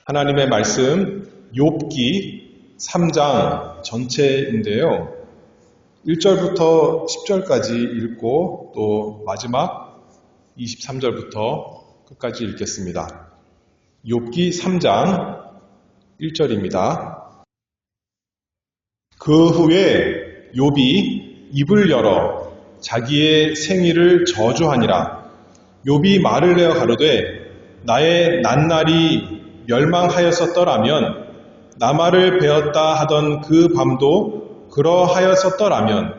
하나님의 말씀 욥기 3장 전체인데요. 1절부터 10절까지 읽고 또 마지막 23절부터 끝까지 읽겠습니다. 욥기 3장 1절입니다. 그 후에 욥이 입을 열어 자기의 생일을 저주하니라. 욥이 말을 내어 가로되 나의 낱날이 멸망하였었더라면 나말을 베었다 하던 그 밤도 그러하였었더라면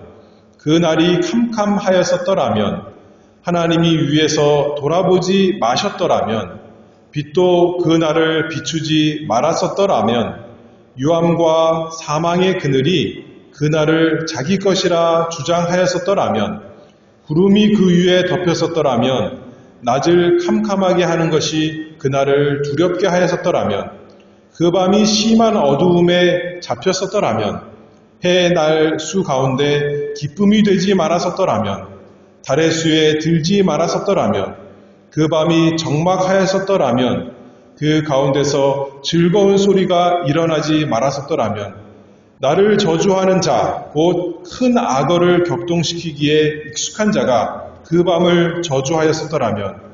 그 날이 캄캄하였었더라면 하나님이 위에서 돌아보지 마셨더라면 빛도 그 날을 비추지 말았었더라면 유암과 사망의 그늘이 그 날을 자기 것이라 주장하였었더라면 구름이 그 위에 덮였었더라면 낮을 캄캄하게 하는 것이 그날을 두렵게 하였었더라면 그 밤이 심한 어두움에 잡혔었더라면 해의 날 수 가운데 기쁨이 되지 말았었더라면 달의 수에 들지 말았었더라면 그 밤이 적막하였었더라면 그 가운데서 즐거운 소리가 일어나지 말았었더라면 나를 저주하는 자 곧 큰 악어를 격동시키기에 익숙한 자가 그 밤을 저주하였었더라면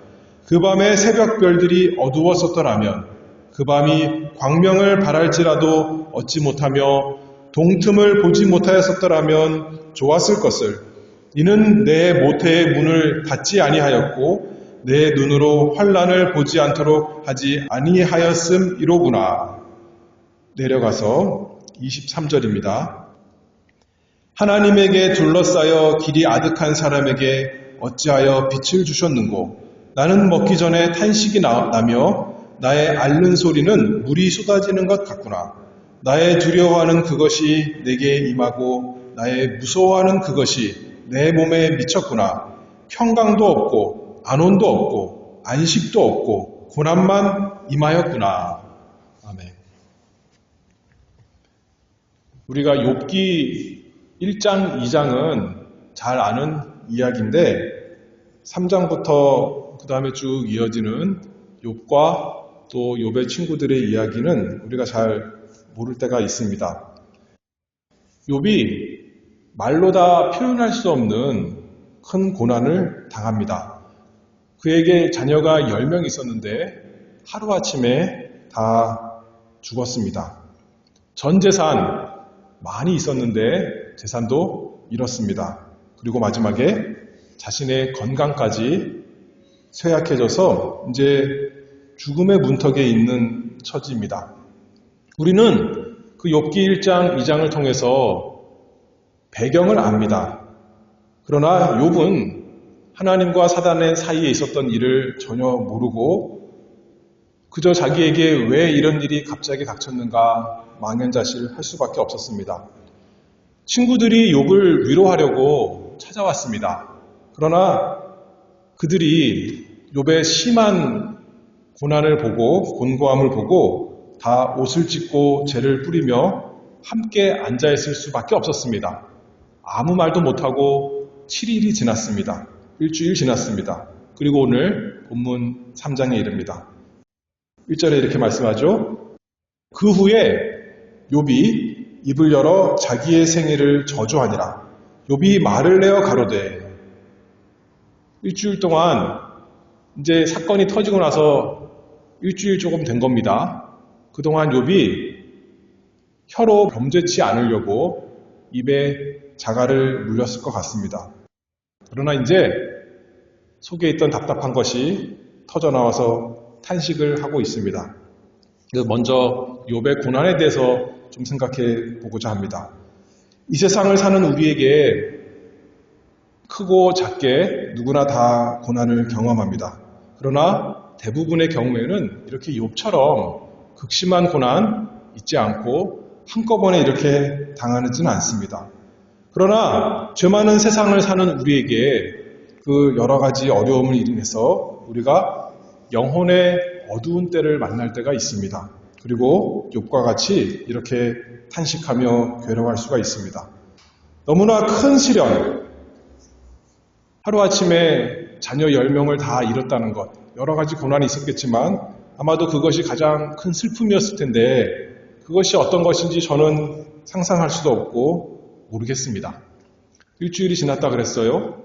그 밤에 새벽별들이 어두웠었더라면 그 밤이 광명을 발할지라도 얻지 못하며 동틈을 보지 못하였었더라면 좋았을 것을. 이는 내 모태의 문을 닫지 아니하였고 내 눈으로 환난을 보지 않도록 하지 아니하였음이로구나. 내려가서 23절입니다. 하나님에게 둘러싸여 길이 아득한 사람에게 어찌하여 빛을 주셨는고 나는 먹기 전에 탄식이 나며 나의 앓는 소리는 물이 쏟아지는 것 같구나. 나의 두려워하는 그것이 내게 임하고 나의 무서워하는 그것이 내 몸에 미쳤구나. 평강도 없고 안온도 없고 안식도 없고 고난만 임하였구나. 아멘. 우리가 욥기 1장, 2장은 잘 아는 이야기인데 3장부터 그 다음에 쭉 이어지는 욥과 또 욥의 친구들의 이야기는 우리가 잘 모를 때가 있습니다. 욥이 말로 다 표현할 수 없는 큰 고난을 당합니다. 그에게 자녀가 10명 있었는데 하루아침에 다 죽었습니다. 전 재산 많이 있었는데 재산도 잃었습니다. 그리고 마지막에 자신의 건강까지 쇠약해져서 이제 죽음의 문턱에 있는 처지입니다. 우리는 그 욥기 1장, 2장을 통해서 배경을 압니다. 그러나 욥은 하나님과 사단의 사이에 있었던 일을 전혀 모르고 그저 자기에게 왜 이런 일이 갑자기 닥쳤는가 망연자실할 수밖에 없었습니다. 친구들이 욥을 위로하려고 찾아왔습니다. 그러나 그들이 욥의 심한 고난을 보고 곤고함을 보고 다 옷을 찢고 죄를 뿌리며 함께 앉아있을 수밖에 없었습니다. 아무 말도 못하고 7일이 지났습니다. 일주일 지났습니다. 그리고 오늘 본문 3장에 이릅니다. 1절에 이렇게 말씀하죠. 그 후에 욥이 입을 열어 자기의 생일을 저주하니라. 욥이 말을 내어 가로되 일주일 동안 이제 사건이 터지고 나서 일주일 조금 된 겁니다. 그동안 욥이 혀로 범죄치 않으려고 입에 자갈을 물렸을 것 같습니다. 그러나 이제 속에 있던 답답한 것이 터져나와서 탄식을 하고 있습니다. 그래서 먼저 욥의 고난에 대해서 좀 생각해 보고자 합니다. 이 세상을 사는 우리에게 크고 작게 누구나 다 고난을 경험합니다. 그러나 대부분의 경우에는 이렇게 욥처럼 극심한 고난 있지 않고 한꺼번에 이렇게 당하지는 않습니다. 그러나 죄 많은 세상을 사는 우리에게 그 여러 가지 어려움을 인해서 우리가 영혼의 어두운 때를 만날 때가 있습니다. 그리고 욥과 같이 이렇게 탄식하며 괴로워할 수가 있습니다. 너무나 큰 시련, 하루아침에 자녀 10명을 다 잃었다는 것, 여러 가지 고난이 있었겠지만 아마도 그것이 가장 큰 슬픔이었을 텐데 그것이 어떤 것인지 저는 상상할 수도 없고 모르겠습니다. 일주일이 지났다 그랬어요.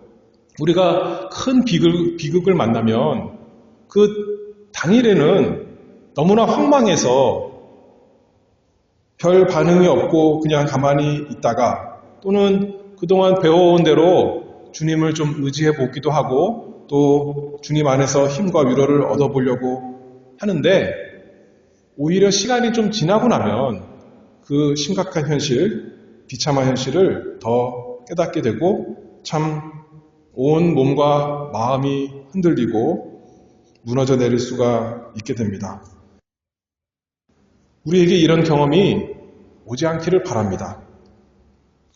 우리가 큰 비극을 만나면 그 당일에는 너무나 황망해서 별 반응이 없고 그냥 가만히 있다가 또는 그동안 배워온 대로 주님을 좀 의지해 보기도 하고 또 주님 안에서 힘과 위로를 얻어보려고 하는데 오히려 시간이 좀 지나고 나면 그 심각한 현실, 비참한 현실을 더 깨닫게 되고 참 온 몸과 마음이 흔들리고 무너져 내릴 수가 있게 됩니다. 우리에게 이런 경험이 오지 않기를 바랍니다.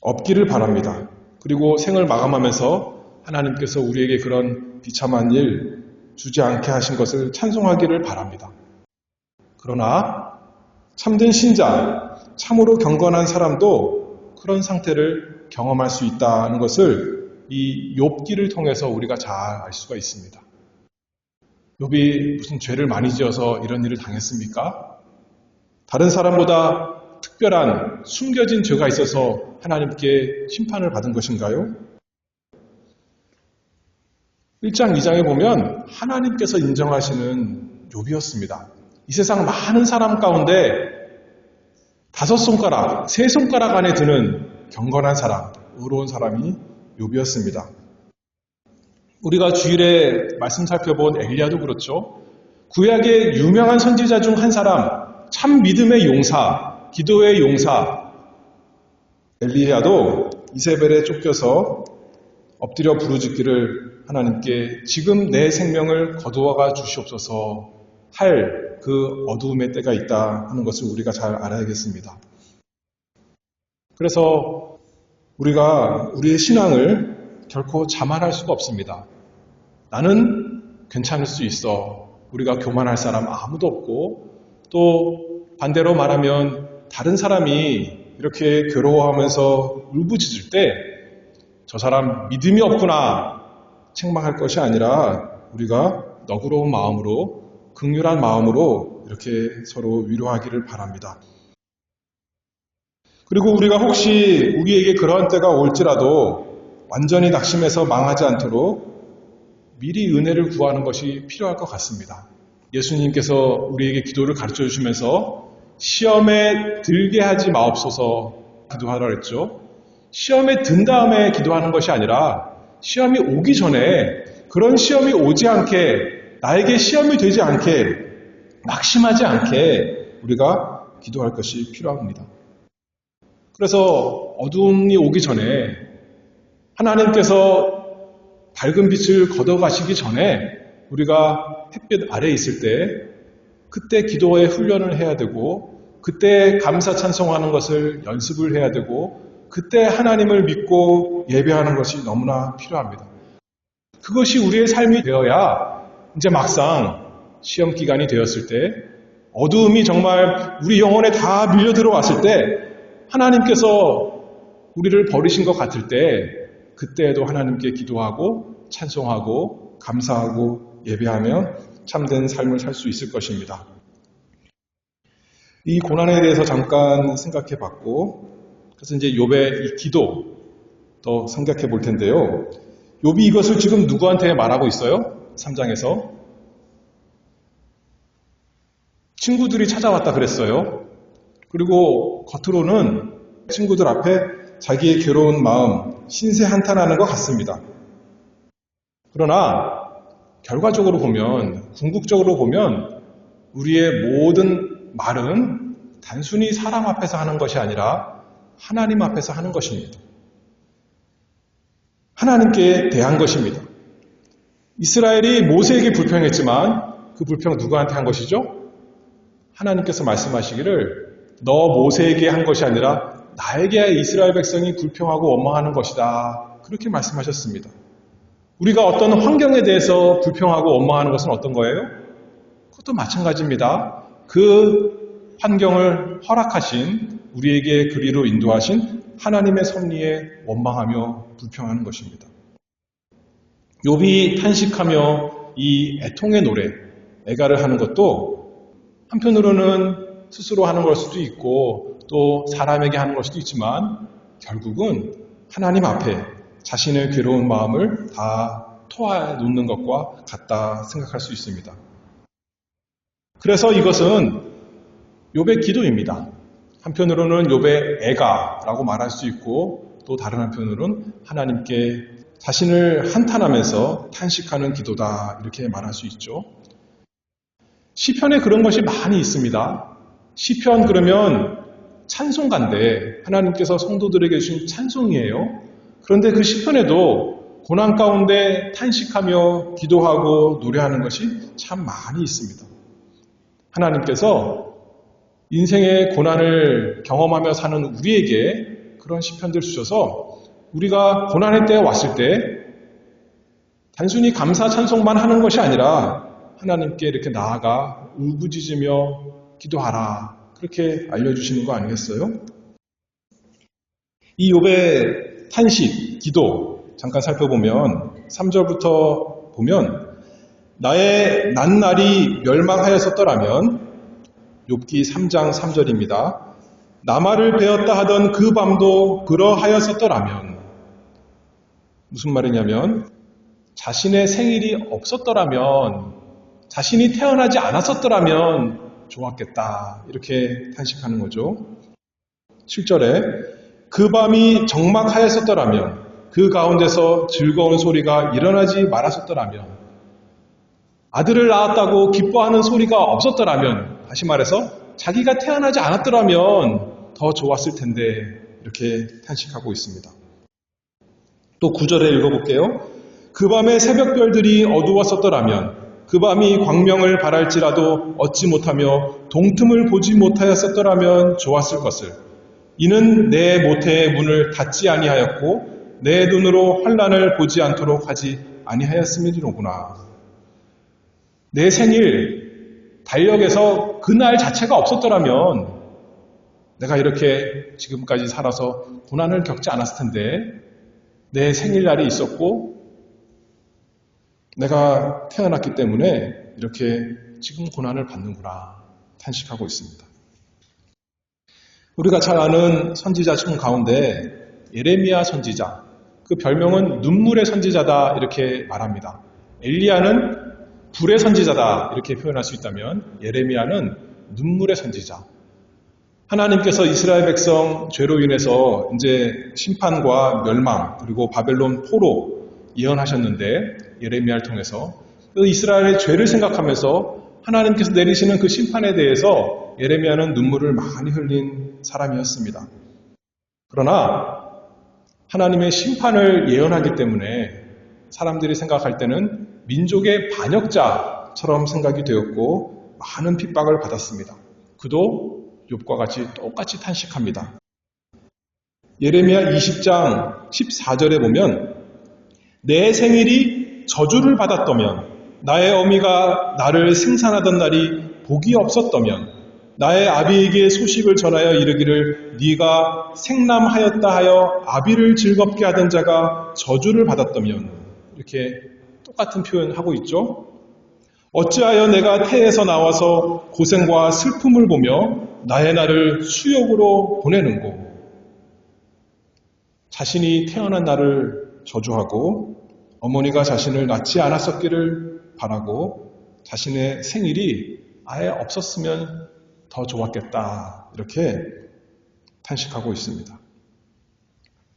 없기를 바랍니다. 그리고 생을 마감하면서 하나님께서 우리에게 그런 비참한 일 주지 않게 하신 것을 찬송하기를 바랍니다. 그러나 참된 신자, 참으로 경건한 사람도 그런 상태를 경험할 수 있다는 것을 이 욥기를 통해서 우리가 잘 알 수가 있습니다. 욥이 무슨 죄를 많이 지어서 이런 일을 당했습니까? 다른 사람보다 특별한 숨겨진 죄가 있어서 하나님께 심판을 받은 것인가요? 1장, 2장에 보면 하나님께서 인정하시는 욥이었습니다. 이 세상 많은 사람 가운데 5손가락, 3손가락 안에 드는 경건한 사람, 의로운 사람이 욥이었습니다. 우리가 주일에 말씀 살펴본 엘리야도 그렇죠. 구약의 유명한 선지자 중 한 사람, 참 믿음의 용사, 기도의 용사 엘리야도 이세벨에 쫓겨서 엎드려 부르짖기를 하나님께 지금 내 생명을 거두어가 주시옵소서 할 그 어두움의 때가 있다 하는 것을 우리가 잘 알아야겠습니다. 그래서 우리가 우리의 신앙을 결코 자만할 수가 없습니다. 나는 괜찮을 수 있어. 우리가 교만할 사람 아무도 없고 또 반대로 말하면 다른 사람이 이렇게 괴로워하면서 울부짖을 때 저 사람 믿음이 없구나 책망할 것이 아니라 우리가 너그러운 마음으로 긍휼한 마음으로 이렇게 서로 위로하기를 바랍니다. 그리고 우리가 혹시 우리에게 그러한 때가 올지라도 완전히 낙심해서 망하지 않도록 미리 은혜를 구하는 것이 필요할 것 같습니다. 예수님께서 우리에게 기도를 가르쳐 주시면서 시험에 들게 하지 마옵소서 기도하라 그랬죠. 시험에 든 다음에 기도하는 것이 아니라 시험이 오기 전에 그런 시험이 오지 않게 나에게 시험이 되지 않게 낙심하지 않게 우리가 기도할 것이 필요합니다. 그래서 어둠이 오기 전에 하나님께서 밝은 빛을 걷어가시기 전에 우리가 햇빛 아래에 있을 때 그때 기도의 훈련을 해야 되고 그때 감사 찬송하는 것을 연습을 해야 되고 그때 하나님을 믿고 예배하는 것이 너무나 필요합니다. 그것이 우리의 삶이 되어야 이제 막상 시험 기간이 되었을 때 어두움이 정말 우리 영혼에 다 밀려 들어왔을 때 하나님께서 우리를 버리신 것 같을 때 그때에도 하나님께 기도하고 찬송하고 감사하고 예배하면 참된 삶을 살 수 있을 것입니다. 이 고난에 대해서 잠깐 생각해 봤고 그래서 이제 욥의 이 기도 또 생각해 볼 텐데요. 욥이 이것을 지금 누구한테 말하고 있어요? 3장에서 친구들이 찾아왔다 그랬어요. 그리고 겉으로는 친구들 앞에 자기의 괴로운 마음 신세 한탄하는 것 같습니다. 그러나 결과적으로 보면 궁극적으로 보면 우리의 모든 말은 단순히 사람 앞에서 하는 것이 아니라 하나님 앞에서 하는 것입니다. 하나님께 대한 것입니다. 이스라엘이 모세에게 불평했지만 그 불평 누구한테 한 것이죠? 하나님께서 말씀하시기를 너 모세에게 한 것이 아니라 나에게 이스라엘 백성이 불평하고 원망하는 것이다. 그렇게 말씀하셨습니다. 우리가 어떤 환경에 대해서 불평하고 원망하는 것은 어떤 거예요? 그것도 마찬가지입니다. 그 환경을 허락하신 우리에게 그리로 인도하신 하나님의 섭리에 원망하며 불평하는 것입니다. 욥이 탄식하며 이 애통의 노래, 애가를 하는 것도 한편으로는 스스로 하는 걸 수도 있고 또 사람에게 하는 걸 수도 있지만 결국은 하나님 앞에 자신의 괴로운 마음을 다 토해 놓는 것과 같다 생각할 수 있습니다. 그래서 이것은 욥의 기도입니다. 한편으로는 욥의 애가라고 말할 수 있고 또 다른 한편으로는 하나님께 자신을 한탄하면서 탄식하는 기도다 이렇게 말할 수 있죠. 시편에 그런 것이 많이 있습니다. 시편 그러면 찬송가인데 하나님께서 성도들에게 주신 찬송이에요. 그런데 그 시편에도 고난 가운데 탄식하며 기도하고 노래하는 것이 참 많이 있습니다. 하나님께서 인생의 고난을 경험하며 사는 우리에게 그런 시편들 주셔서 우리가 고난의 때에 왔을 때 단순히 감사 찬송만 하는 것이 아니라 하나님께 이렇게 나아가 울부짖으며 기도하라 그렇게 알려주시는 거 아니겠어요? 이 욥의 탄식, 기도 잠깐 살펴보면 3절부터 보면 나의 낱날이 멸망하였었더라면 욥기 3장 3절입니다. 나마를 베었다 하던 그 밤도 그러하였었더라면 무슨 말이냐면 자신의 생일이 없었더라면 자신이 태어나지 않았었더라면 좋았겠다 이렇게 탄식하는 거죠. 7절에 그 밤이 적막하였었더라면 그 가운데서 즐거운 소리가 일어나지 말았었더라면 아들을 낳았다고 기뻐하는 소리가 없었더라면 다시 말해서 자기가 태어나지 않았더라면 더 좋았을 텐데 이렇게 탄식하고 있습니다. 또 9절에 읽어볼게요. 그 밤에 새벽별들이 어두웠었더라면 그 밤이 광명을 발할지라도 얻지 못하며 동틈을 보지 못하였었더라면 좋았을 것을 이는 내 모태의 문을 닫지 아니하였고 내 눈으로 환난을 보지 않도록 하지 아니하였음이로구나. 내 생일 달력에서 그날 자체가 없었더라면 내가 이렇게 지금까지 살아서 고난을 겪지 않았을 텐데 내 생일날이 있었고 내가 태어났기 때문에 이렇게 지금 고난을 받는구나 탄식하고 있습니다. 우리가 잘 아는 선지자 중 가운데 예레미야 선지자, 그 별명은 눈물의 선지자다 이렇게 말합니다. 엘리야는 불의 선지자다 이렇게 표현할 수 있다면 예레미야는 눈물의 선지자. 하나님께서 이스라엘 백성 죄로 인해서 이제 심판과 멸망 그리고 바벨론 포로 예언하셨는데 예레미야를 통해서 그 이스라엘의 죄를 생각하면서 하나님께서 내리시는 그 심판에 대해서 예레미야는 눈물을 많이 흘린 사람이었습니다. 그러나 하나님의 심판을 예언하기 때문에 사람들이 생각할 때는 민족의 반역자처럼 생각이 되었고 많은 핍박을 받았습니다. 그도 욥과 같이 똑같이 탄식합니다. 예레미야 20장 14절에 보면 내 생일이 저주를 받았다면 나의 어미가 나를 생산하던 날이 복이 없었다면 나의 아비에게 소식을 전하여 이르기를 네가 생남하였다 하여 아비를 즐겁게 하던 자가 저주를 받았다면 이렇게 똑같은 표현하고 있죠. 어찌하여 내가 태에서 나와서 고생과 슬픔을 보며 나의 날을 수욕으로 보내는고. 자신이 태어난 날을 저주하고 어머니가 자신을 낳지 않았었기를 바라고 자신의 생일이 아예 없었으면 더 좋았겠다 이렇게 탄식하고 있습니다.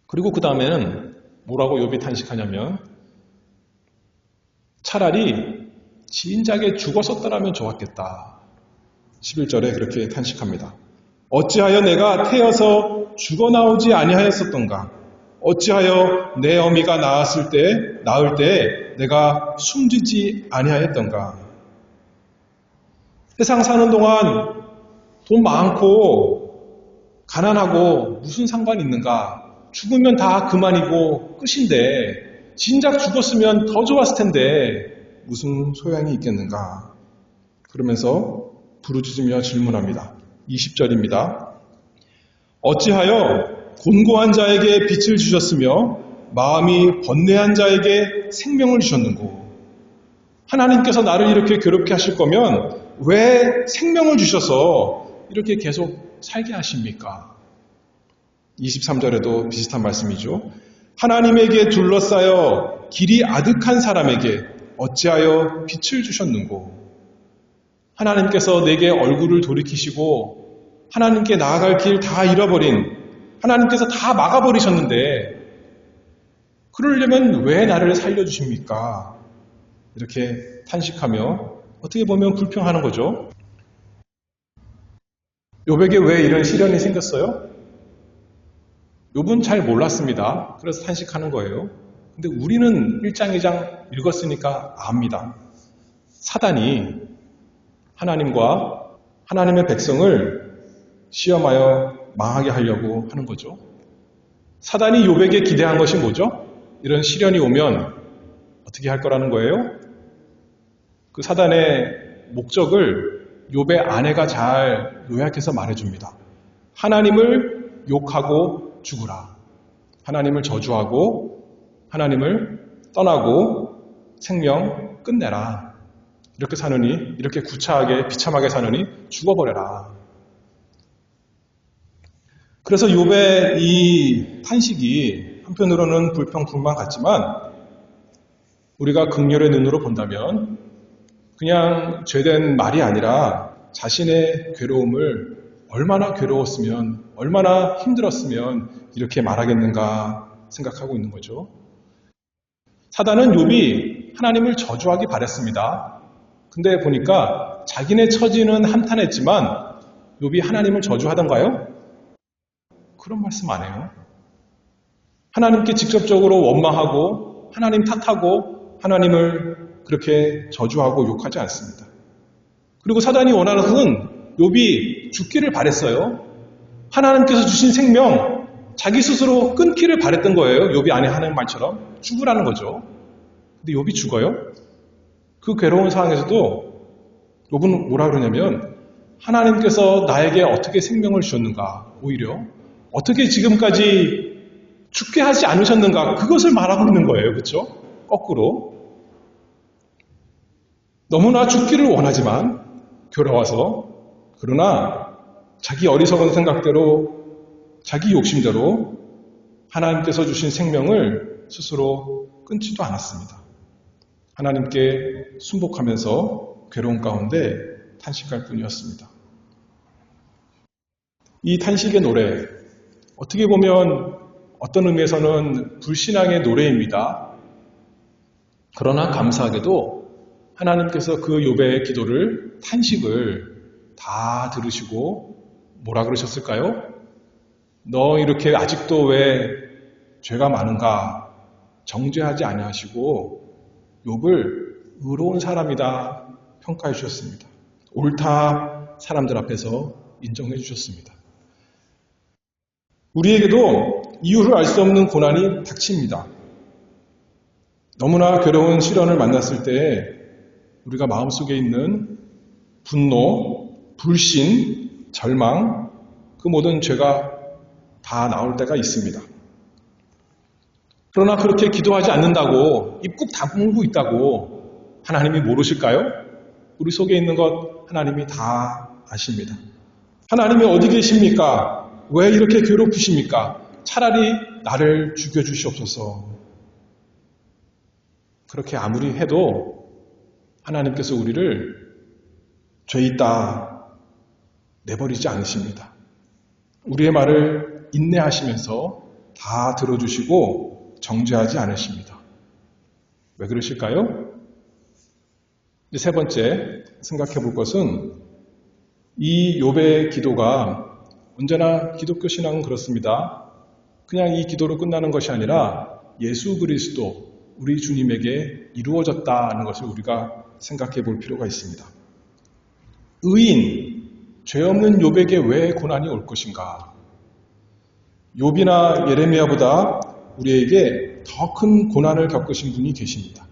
그리고 그 다음에는 뭐라고 욥이 탄식하냐면 차라리 진작에 죽었었더라면 좋았겠다. 11절에 그렇게 탄식합니다. 어찌하여 내가 태어서 죽어나오지 아니하였었던가. 어찌하여 내 어미가 낳을 때 내가 숨지지 아니하였던가. 세상 사는 동안 돈 많고 가난하고 무슨 상관이 있는가. 죽으면 다 그만이고 끝인데 진작 죽었으면 더 좋았을 텐데 무슨 소양이 있겠는가. 그러면서 부르짖으며 질문합니다. 20절입니다. 어찌하여 곤고한 자에게 빛을 주셨으며 마음이 번뇌한 자에게 생명을 주셨는고. 하나님께서 나를 이렇게 괴롭게 하실 거면 왜 생명을 주셔서 이렇게 계속 살게 하십니까? 23절에도 비슷한 말씀이죠. 하나님에게 둘러싸여 길이 아득한 사람에게 어찌하여 빛을 주셨는고. 하나님께서 내게 얼굴을 돌이키시고 하나님께 나아갈 길 다 잃어버린 하나님께서 다 막아버리셨는데 그러려면 왜 나를 살려주십니까? 이렇게 탄식하며 어떻게 보면 불평하는 거죠. 욥에게 왜 이런 시련이 생겼어요? 욥은 잘 몰랐습니다. 그래서 탄식하는 거예요. 근데 우리는 1장, 2장 읽었으니까 압니다. 사단이 하나님과 하나님의 백성을 시험하여 망하게 하려고 하는 거죠. 사단이 욥에게 기대한 것이 뭐죠? 이런 시련이 오면 어떻게 할 거라는 거예요? 그 사단의 목적을 욥의 아내가 잘 요약해서 말해줍니다. 하나님을 욕하고 죽으라. 하나님을 저주하고 하나님을 떠나고 생명 끝내라. 이렇게 사느니, 이렇게 구차하게 비참하게 사느니 죽어버려라. 그래서 욥의 이 탄식이 한편으로는 불평불만 같지만 우리가 긍휼의 눈으로 본다면 그냥 죄된 말이 아니라 자신의 괴로움을 얼마나 괴로웠으면, 얼마나 힘들었으면 이렇게 말하겠는가 생각하고 있는 거죠. 사단은 욥이 하나님을 저주하기 바랬습니다. 근데 보니까 자기네 처지는 한탄했지만 욥이 하나님을 저주하던가요? 그런 말씀 안 해요. 하나님께 직접적으로 원망하고 하나님 탓하고 하나님을 그렇게 저주하고 욕하지 않습니다. 그리고 사단이 원하는 것은 욥이 죽기를 바랬어요. 하나님께서 주신 생명 자기 스스로 끊기를 바랬던 거예요. 욥이 안에 하는 말처럼 죽으라는 거죠. 근데 욥이 죽어요. 그 괴로운 상황에서도 욥은 뭐라 그러냐면 하나님께서 나에게 어떻게 생명을 주셨는가, 오히려 어떻게 지금까지 죽게 하지 않으셨는가, 그것을 말하고 있는 거예요. 그렇죠? 거꾸로. 너무나 죽기를 원하지만 괴로워서, 그러나 자기 어리석은 생각대로 자기 욕심대로 하나님께서 주신 생명을 스스로 끊지도 않았습니다. 하나님께 순복하면서 괴로운 가운데 탄식할 뿐이었습니다. 이 탄식의 노래, 어떻게 보면 어떤 의미에서는 불신앙의 노래입니다. 그러나 감사하게도 하나님께서 그 욥의 기도를, 탄식을 다 들으시고 뭐라 그러셨을까요? 너 이렇게 아직도 왜 죄가 많은가 정죄하지 아니하시고 욥을 의로운 사람이다 평가해 주셨습니다. 옳다 사람들 앞에서 인정해 주셨습니다. 우리에게도 이유를 알 수 없는 고난이 닥칩니다. 너무나 괴로운 시련을 만났을 때 우리가 마음속에 있는 분노, 불신, 절망, 그 모든 죄가 다 나올 때가 있습니다. 그러나 그렇게 기도하지 않는다고, 입 꾹 다물고 있다고 하나님이 모르실까요? 우리 속에 있는 것 하나님이 다 아십니다. 하나님이 어디 계십니까? 왜 이렇게 괴롭히십니까? 차라리 나를 죽여주시옵소서. 그렇게 아무리 해도 하나님께서 우리를 죄 있다 내버리지 않으십니다. 우리의 말을 인내하시면서 다 들어주시고 정죄하지 않으십니다. 왜 그러실까요? 이제 세 번째 생각해 볼 것은 이 욥의 기도가 언제나 기독교 신앙은 그렇습니다. 그냥 이 기도로 끝나는 것이 아니라 예수 그리스도, 우리 주님에게 이루어졌다는 것을 우리가 생각해 볼 필요가 있습니다. 의인, 죄 없는 욥에게 왜 고난이 올 것인가? 욥이나 예레미야보다 우리에게 더 큰 고난을 겪으신 분이 계십니다.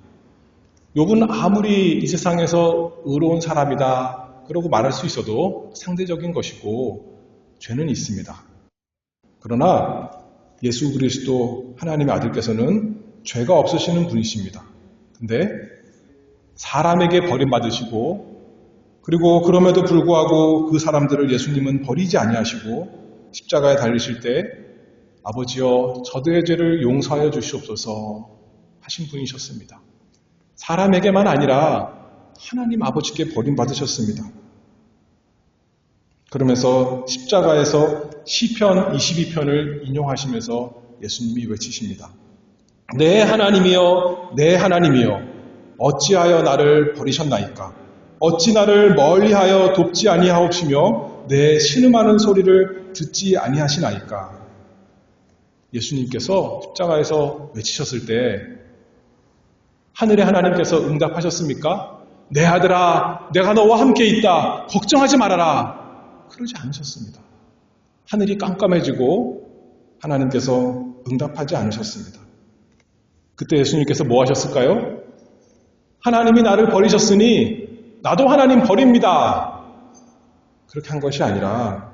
욥은 아무리 이 세상에서 의로운 사람이다 그러고 말할 수 있어도 상대적인 것이고 죄는 있습니다. 그러나 예수 그리스도 하나님의 아들께서는 죄가 없으시는 분이십니다. 근데 사람에게 버림받으시고 그리고 그럼에도 불구하고 그 사람들을 예수님은 버리지 아니하시고 십자가에 달리실 때 아버지여 저들의 죄를 용서하여 주시옵소서 하신 분이셨습니다. 사람에게만 아니라 하나님 아버지께 버림받으셨습니다. 그러면서 십자가에서 시편 22편을 인용하시면서 예수님이 외치십니다. 내 하나님이여 내 하나님이여 어찌하여 나를 버리셨나이까? 어찌 나를 멀리하여 돕지 아니하옵시며 내 신음하는 소리를 듣지 아니하시나이까? 예수님께서 십자가에서 외치셨을 때 하늘의 하나님께서 응답하셨습니까? 내 아들아 내가 너와 함께 있다. 걱정하지 말아라. 그러지 않으셨습니다. 하늘이 깜깜해지고 하나님께서 응답하지 않으셨습니다. 그때 예수님께서 뭐 하셨을까요? 하나님이 나를 버리셨으니 나도 하나님 버립니다. 그렇게 한 것이 아니라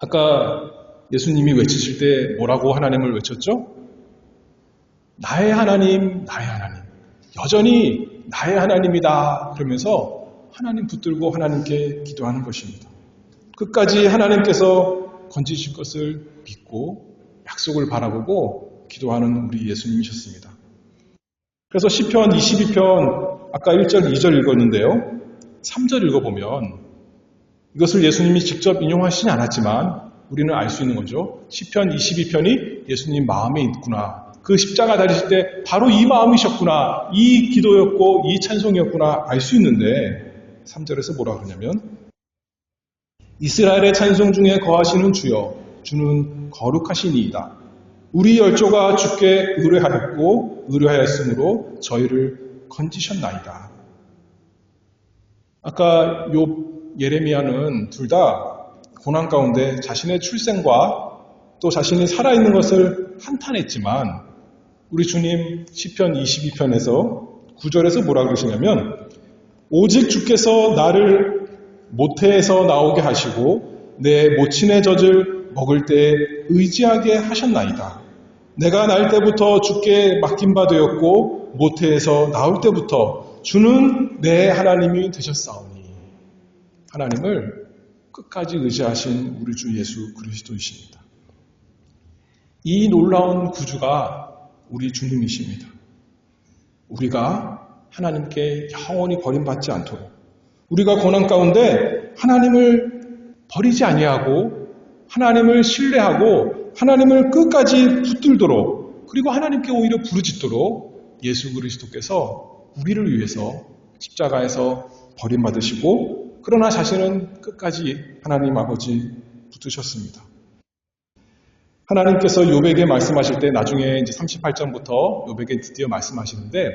아까 예수님이 외치실 때 뭐라고 하나님을 외쳤죠? 나의 하나님, 나의 하나님. 여전히 나의 하나님이다. 그러면서 하나님 붙들고 하나님께 기도하는 것입니다. 끝까지 하나님께서 건지실 것을 믿고 약속을 바라보고 기도하는 우리 예수님이셨습니다. 그래서 시편 22편 아까 1절, 2절 읽었는데요. 3절 읽어보면 이것을 예수님이 직접 인용하시지 않았지만 우리는 알 수 있는 거죠. 시편 22편이 예수님 마음에 있구나. 그 십자가 달리실 때 바로 이 마음이셨구나. 이 기도였고 이 찬송이었구나 알 수 있는데 3절에서 뭐라 그러냐면 이스라엘의 찬송 중에 거하시는 주여 주는 거룩하시니이다. 우리 열조가 주께 의뢰하였고 의뢰하였으므로 저희를 건지셨나이다. 아까 욥, 예레미야는 둘 다 고난 가운데 자신의 출생과 또 자신이 살아있는 것을 한탄했지만 우리 주님 시편 22편에서 9절에서 뭐라 그러시냐면 오직 주께서 나를 모태에서 나오게 하시고 내 모친의 젖을 먹을 때 의지하게 하셨나이다. 내가 날 때부터 주께 맡긴 바 되었고 모태에서 나올 때부터 주는 내 하나님이 되셨사오니. 하나님을 끝까지 의지하신 우리 주 예수 그리스도이십니다. 이 놀라운 구주가 우리 주님이십니다. 우리가 하나님께 영원히 버림받지 않도록 우리가 고난 가운데 하나님을 버리지 아니하고 하나님을 신뢰하고 하나님을 끝까지 붙들도록 그리고 하나님께 오히려 부르짖도록 예수 그리스도께서 우리를 위해서 십자가에서 버림받으시고 그러나 자신은 끝까지 하나님 아버지 붙드셨습니다. 하나님께서 욥에게 말씀하실 때 나중에 이제 38장부터 욥에게 드디어 말씀하시는데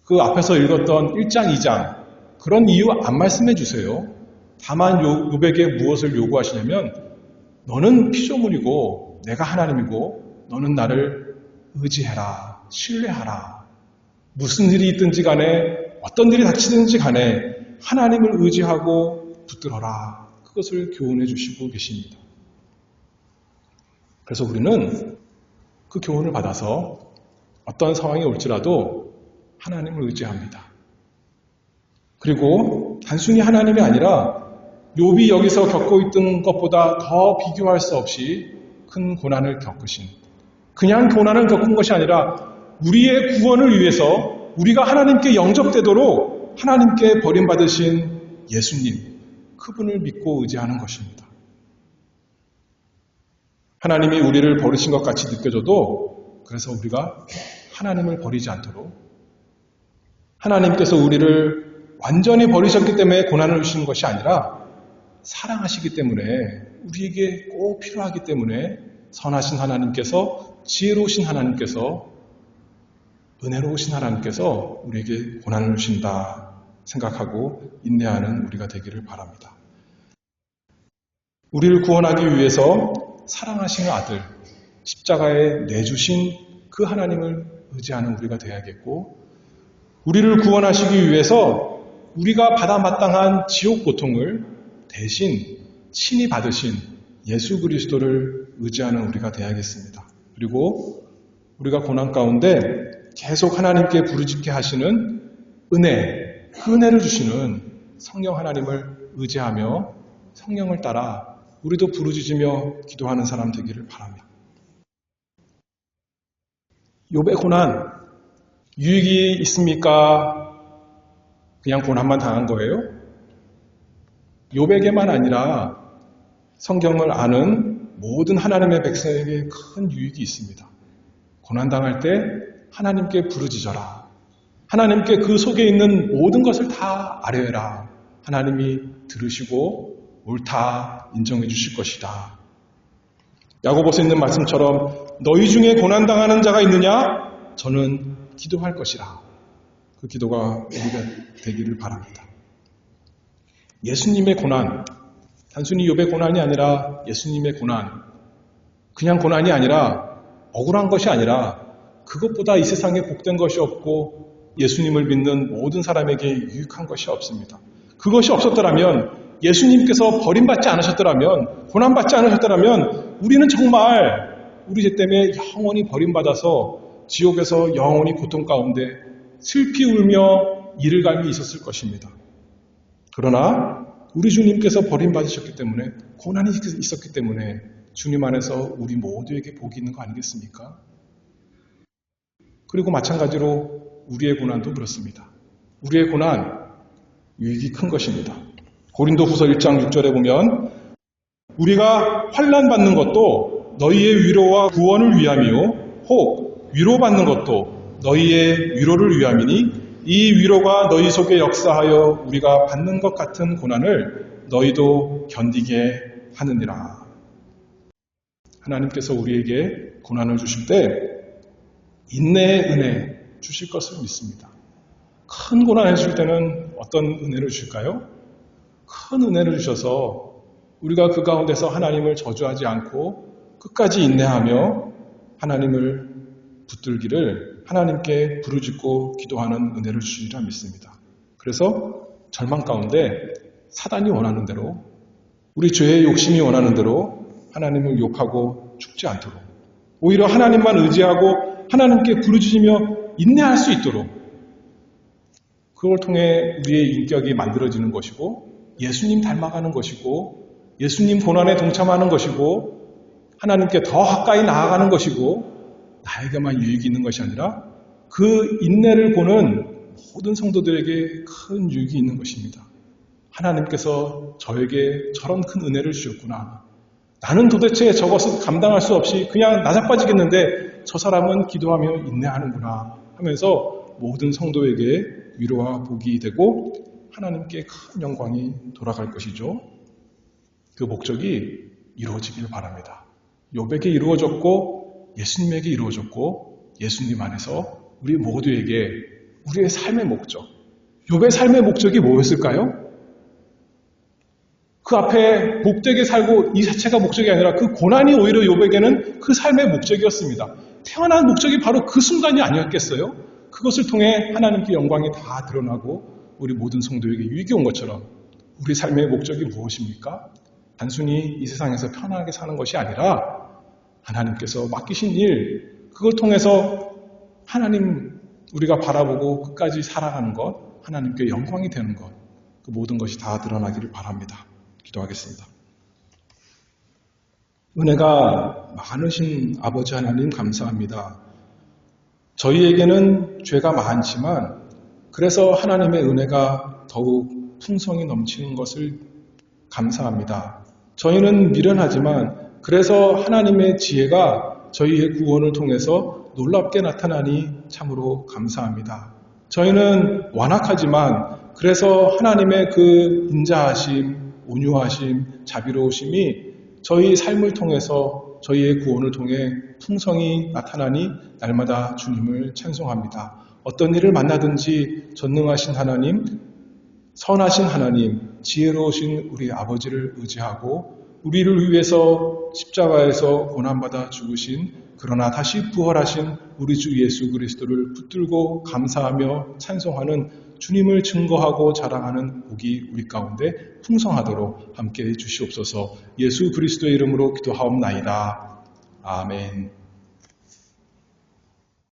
그 앞에서 읽었던 1장, 2장 그런 이유 안 말씀해 주세요. 다만 욥에게 무엇을 요구하시냐면 너는 피조물이고 내가 하나님이고 너는 나를 의지해라, 신뢰하라. 무슨 일이 있든지 간에 어떤 일이 닥치든지 간에 하나님을 의지하고 붙들어라. 그것을 교훈해 주시고 계십니다. 그래서 우리는 그 교훈을 받아서 어떤 상황이 올지라도 하나님을 의지합니다. 그리고 단순히 하나님이 아니라 욥이 여기서 겪고 있던 것보다 더 비교할 수 없이 큰 고난을 겪으신 그냥 고난을 겪은 것이 아니라 우리의 구원을 위해서 우리가 하나님께 영접되도록 하나님께 버림받으신 예수님 그분을 믿고 의지하는 것입니다. 하나님이 우리를 버리신 것 같이 느껴져도 그래서 우리가 하나님을 버리지 않도록 하나님께서 우리를 완전히 버리셨기 때문에 고난을 주시는 것이 아니라 사랑하시기 때문에 우리에게 꼭 필요하기 때문에 선하신 하나님께서 지혜로우신 하나님께서 은혜로우신 하나님께서 우리에게 고난을 주신다 생각하고 인내하는 우리가 되기를 바랍니다. 우리를 구원하기 위해서 사랑하시는 아들 십자가에 내주신 그 하나님을 의지하는 우리가 되어야겠고 우리를 구원하시기 위해서 우리가 받아 마땅한 지옥 고통을 대신 친히 받으신 예수 그리스도를 의지하는 우리가 되어야겠습니다. 그리고 우리가 고난 가운데 계속 하나님께 부르짖게 하시는 은혜, 그 은혜를 주시는 성령 하나님을 의지하며 성령을 따라 우리도 부르짖으며 기도하는 사람 되기를 바랍니다. 욥의 고난, 유익이 있습니까? 그냥 고난만 당한 거예요? 욥에게만 아니라 성경을 아는 모든 하나님의 백성에게 큰 유익이 있습니다. 고난당할 때 하나님께 부르짖어라. 하나님께 그 속에 있는 모든 것을 다 아뢰라. 하나님이 들으시고 옳다 인정해 주실 것이다. 야고보서 있는 말씀처럼 너희 중에 고난당하는 자가 있느냐? 저는 기도할 것이라. 그 기도가 우리가 되기를 바랍니다. 예수님의 고난, 단순히 욥의 고난이 아니라 예수님의 고난, 그냥 고난이 아니라 억울한 것이 아니라 그것보다 이 세상에 복된 것이 없고 예수님을 믿는 모든 사람에게 유익한 것이 없습니다. 그것이 없었더라면, 예수님께서 버림받지 않으셨더라면, 고난받지 않으셨더라면 우리는 정말 우리 죄 때문에 영원히 버림받아서 지옥에서 영원히 고통 가운데 슬피 울며 이를 갈미 있었을 것입니다. 그러나 우리 주님께서 버림받으셨기 때문에, 고난이 있었기 때문에 주님 안에서 우리 모두에게 복이 있는 거 아니겠습니까? 그리고 마찬가지로 우리의 고난도 그렇습니다. 우리의 고난, 유익이 큰 것입니다. 고린도후서 1장 6절에 보면 우리가 환난받는 것도 너희의 위로와 구원을 위함이요 혹 위로받는 것도 너희의 위로를 위함이니 이 위로가 너희 속에 역사하여 우리가 받는 것 같은 고난을 너희도 견디게 하느니라. 하나님께서 우리에게 고난을 주실 때 인내의 은혜 주실 것을 믿습니다. 큰 고난을 주실 때는 어떤 은혜를 주실까요? 큰 은혜를 주셔서 우리가 그 가운데서 하나님을 저주하지 않고 끝까지 인내하며 하나님을 붙들기를, 하나님께 부르짖고 기도하는 은혜를 주시리라 믿습니다. 그래서 절망 가운데 사단이 원하는 대로, 우리 죄의 욕심이 원하는 대로 하나님을 욕하고 죽지 않도록, 오히려 하나님만 의지하고 하나님께 부르짖으며 인내할 수 있도록, 그걸 통해 우리의 인격이 만들어지는 것이고 예수님 닮아가는 것이고 예수님 고난에 동참하는 것이고 하나님께 더 가까이 나아가는 것이고 나에게만 유익이 있는 것이 아니라 그 인내를 보는 모든 성도들에게 큰 유익이 있는 것입니다. 하나님께서 저에게 저런 큰 은혜를 주셨구나. 나는 도대체 저것을 감당할 수 없이 그냥 나자빠지겠는데 저 사람은 기도하며 인내하는구나 하면서 모든 성도에게 위로와 복이 되고 하나님께 큰 영광이 돌아갈 것이죠. 그 목적이 이루어지길 바랍니다. 욥에게 이루어졌고 예수님에게 이루어졌고 예수님 안에서 우리 모두에게 우리의 삶의 목적, 욥의 삶의 목적이 뭐였을까요? 그 앞에 복되게 살고 이 자체가 목적이 아니라 그 고난이 오히려 욥에게는 그 삶의 목적이었습니다. 태어난 목적이 바로 그 순간이 아니었겠어요? 그것을 통해 하나님께 영광이 다 드러나고 우리 모든 성도에게 유익이 온 것처럼 우리 삶의 목적이 무엇입니까? 단순히 이 세상에서 편하게 사는 것이 아니라 하나님께서 맡기신 일, 그걸 통해서 하나님 우리가 바라보고 끝까지 살아가는 것, 하나님께 영광이 되는 것, 그 모든 것이 다 드러나기를 바랍니다. 기도하겠습니다. 은혜가 많으신 아버지 하나님 감사합니다. 저희에게는 죄가 많지만 그래서 하나님의 은혜가 더욱 풍성히 넘치는 것을 감사합니다. 저희는 미련하지만 그래서 하나님의 지혜가 저희의 구원을 통해서 놀랍게 나타나니 참으로 감사합니다. 저희는 완악하지만 그래서 하나님의 그 인자하심, 온유하심, 자비로우심이 저희 삶을 통해서 저희의 구원을 통해 풍성히 나타나니 날마다 주님을 찬송합니다. 어떤 일을 만나든지 전능하신 하나님, 선하신 하나님, 지혜로우신 우리 아버지를 의지하고 우리를 위해서 십자가에서 고난받아 죽으신 그러나 다시 부활하신 우리 주 예수 그리스도를 붙들고 감사하며 찬송하는 주님을 증거하고 자랑하는 복이 우리 가운데 풍성하도록 함께해 주시옵소서. 예수 그리스도의 이름으로 기도하옵나이다. 아멘.